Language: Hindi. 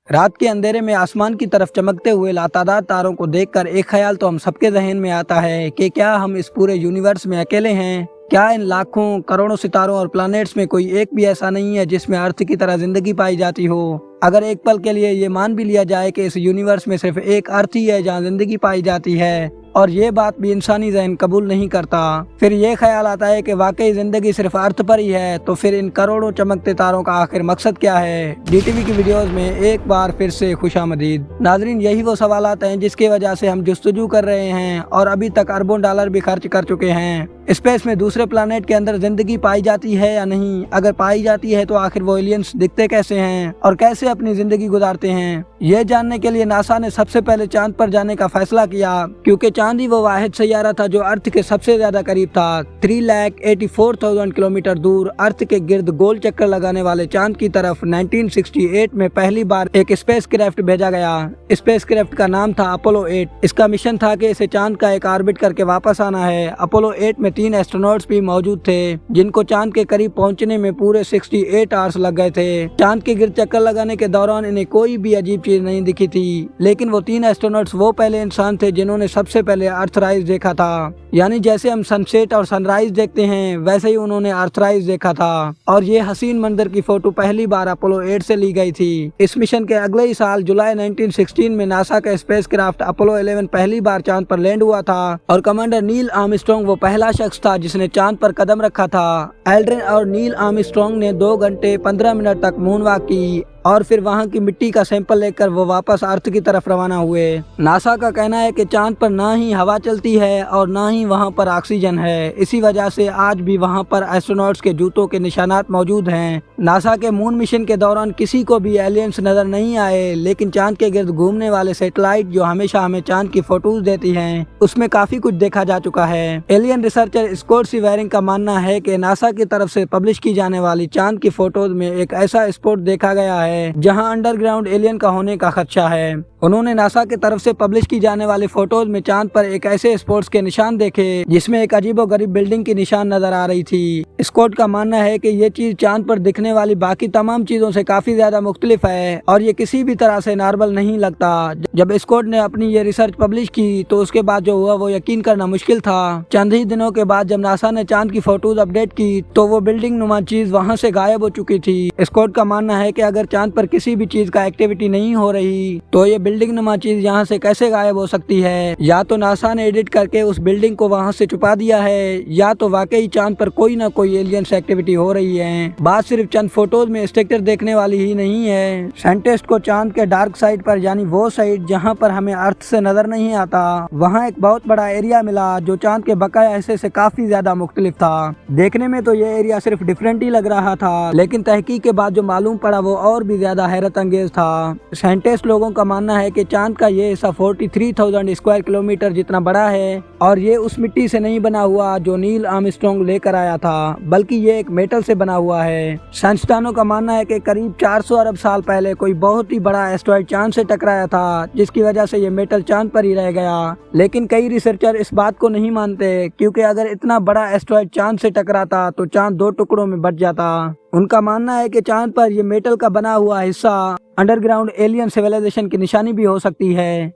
रात के अंधेरे में आसमान की तरफ चमकते हुए लातादार तारों को देखकर एक ख्याल तो हम सबके जहन में आता है कि क्या हम इस पूरे यूनिवर्स में अकेले हैं। क्या इन लाखों करोड़ों सितारों और प्लैनेट्स में कोई एक भी ऐसा नहीं है जिसमें अर्थ की तरह जिंदगी पाई जाती हो। अगर एक पल के लिए ये मान भी लिया जाए कि इस यूनिवर्स में सिर्फ एक अर्थ ही है जहाँ जिंदगी पाई जाती है, और ये बात भी इंसानी जहन कबूल नहीं करता, फिर ये ख्याल आता है कि वाकई जिंदगी सिर्फ अर्थ पर ही है, तो फिर इन करोड़ों चमकते तारों का आखिर मकसद क्या है। डीटीवी की वीडियोस में एक बार फिर से खुशामदीद। नाजरीन, यही वो सवालात हैं जिसकी वजह से हम जुस्तजू कर रहे हैं और अभी तक अरबों डॉलर भी खर्च कर चुके हैं। स्पेस में दूसरे प्लानेट के अंदर जिंदगी पाई जाती है या नहीं, अगर पाई जाती है तो आखिर वो एलियंस दिखते कैसे हैं और कैसे अपनी जिंदगी गुजारते हैं। ये जानने के लिए नासा ने सबसे पहले चांद पर जाने का फैसला किया, क्योंकि चांद ही वो वाहिद सैयारा था जो अर्थ के सबसे ज्यादा करीब था। 3,84,000 किलोमीटर दूर अर्थ के गिर्द गोल चक्कर लगाने वाले चांद की तरफ 1968 में पहली बार एक स्पेस क्राफ्ट भेजा गया। स्पेस क्राफ्ट का नाम था अपोलो 8। इसका मिशन था कि इसे चांद का एक ऑर्बिट करके वापस आना है। अपोलो 8 में 3 एस्ट्रोनॉट्स भी मौजूद थे जिनको चांद के करीब पहुंचने में पूरे 68 आवर्स लग गए थे। चांद के गिर्द चक्कर लगाने के दौरान इन्हें कोई भी अजीब चीज नहीं दिखी थी, लेकिन वो 3 एस्ट्रोनॉट्स वो पहले इंसान थे जिन्होंने सबसे पहले अर्थराइज देखा था। यानी जैसे हम सनसेट और सनराइज देखते हैं वैसे ही उन्होंने अर्थराइज देखा था, और ये हसीन मंजर की फोटो पहली बार अपोलो 8 से ली गई थी। इस मिशन के अगले ही साल जुलाई 1916 में नासा का स्पेस क्राफ्ट अपोलो 11 पहली बार चांद पर लैंड हुआ था, और कमांडर नील आर्मस्ट्रांग वो पहला शख्स था जिसने चांद पर कदम रखा था। एल्ड्रिन और नील आर्मस्ट्रांग ने 2 घंटे 15 मिनट तक मून वॉक की और फिर वहां की मिट्टी का सैंपल लेकर वो वापस अर्थ की तरफ रवाना हुए। नासा का कहना है कि चांद पर ना ही हवा चलती है और ना ही वहां पर ऑक्सीजन है, इसी वजह से आज भी वहां पर एस्ट्रोनॉट्स के जूतों के निशानात मौजूद हैं। नासा के मून मिशन के दौरान किसी को भी एलियंस नजर नहीं आए, लेकिन चांद के गिर्द घूमने वाले सैटेलाइट जो हमेशा हमें चांद की फोटोज देती हैं, उसमें काफी कुछ देखा जा चुका है। एलियन रिसर्चर स्कॉट सीवेरिंग का मानना है कि नासा की तरफ से पब्लिश की जाने वाली चांद की फोटोज में एक ऐसा स्पॉट देखा गया है जहां अंडरग्राउंड एलियन का होने का खदशा है। उन्होंने नासा की तरफ से पब्लिश की जाने वाली फोटोज में चांद पर एक ऐसे स्पॉट्स के निशान देखे जिसमें एक अजीबोगरीब बिल्डिंग की निशान नजर आ रही थी। स्कॉट का मानना है कि ये चीज चांद पर दिखने वाली बाकी तमाम चीजों से काफी ज्यादा मुख्तलिफ है और ये किसी भी तरह से नॉर्मल नहीं लगता। जब स्कॉट ने अपनी ये रिसर्च पब्लिश की तो उसके बाद जो हुआ वो यकीन करना मुश्किल था। चंद ही दिनों के बाद जब नासा ने चांद की फोटोज अपडेट की तो वो बिल्डिंग नुमा चीज वहाँ से गायब हो चुकी थी। स्कॉट का मानना है कि अगर चांद पर किसी भी चीज का एक्टिविटी नहीं हो रही तो ये बिल्डिंग नुमा चीज यहाँ से कैसे गायब हो सकती है। या तो नासा ने एडिट करके उस बिल्डिंग को वहाँ से छुपा दिया है, या तो वाकई चांद पर कोई ना कोई एलियंस एक्टिविटी हो रही है। बात सिर्फ चंद फोटोज में स्ट्रक्चर देखने वाली ही नहीं है। साइंटिस्ट को चांद के डार्क साइड पर, यानी वो साइड जहाँ पर हमें अर्थ से नजर नहीं आता, वहाँ एक बहुत बड़ा एरिया मिला जो चांद के बकाया हिस्से से काफी ज्यादा मुख्तलिफ था। देखने में तो ये एरिया सिर्फ डिफरेंट ही लग रहा था, लेकिन तहकीक के बाद जो मालूम पड़ा वो और भी ज्यादा हैरत अंगेज था। साइंटिस्ट लोगों का मानना है कि चांद का ये हिस्सा 43,000 स्क्वायर किलोमीटर जितना बड़ा है, और ये उस मिट्टी से नहीं बना हुआ जो नील आर्मस्ट्रांग लेकर आया था, बल्कि ये एक मेटल से बना हुआ है। साइंसदानों का मानना है कि करीब 400 अरब साल पहले कोई बहुत ही बड़ा एस्ट्रॉइड चांद से टकराया था, जिसकी वजह से ये मेटल चांद पर ही रह गया। लेकिन कई रिसर्चर इस बात को नहीं मानते, क्योंकि अगर इतना बड़ा एस्ट्रॉइड चांद से टकराता तो चांद 2 टुकड़ों में बट जाता। उनका मानना है कि चांद पर ये मेटल का बना हुआ हिस्सा अंडरग्राउंड एलियन सिविलाइजेशन की निशानी भी हो सकती है।